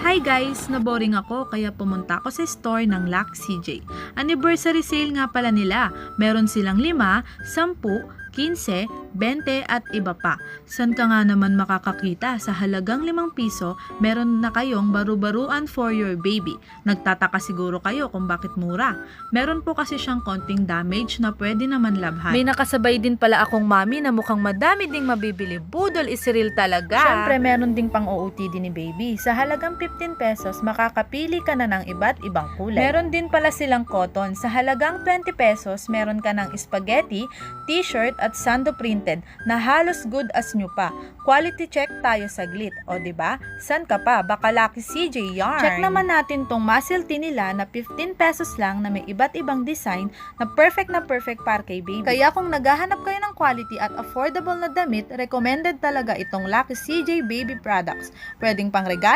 Hi guys! Naboring ako kaya pumunta ako sa store ng Lucky CJ. Anniversary sale nga pala nila. Meron silang 5, 10, 15, 20 at iba pa. San ka nga naman makakakita sa halagang 5 piso, meron na kayong baru-baruan for your baby. Nagtataka siguro kayo kung bakit mura. Meron po kasi siyang konting damage na pwede naman labhan. May nakasabay din pala akong mami na mukhang madami ding mabibili. Budol is real talaga. Syempre meron ding pang OOTD ni baby. Sa halagang 15 pesos, makakapili ka na ng iba't ibang kulay. Meron din pala silang cotton. Sa halagang 20 pesos, meron ka ng spaghetti, t-shirt at sando printed na halos good as new pa. Quality check tayo saglit. O diba? San ka pa? Baka Lucky CJ yarn. Check naman natin tong muscle tee nila na 15 pesos lang na may iba't ibang design na perfect para kay baby. Kaya kung naghahanap kayo ng quality at affordable na damit, recommended talaga itong Lucky CJ baby products. Pwedeng pang regalo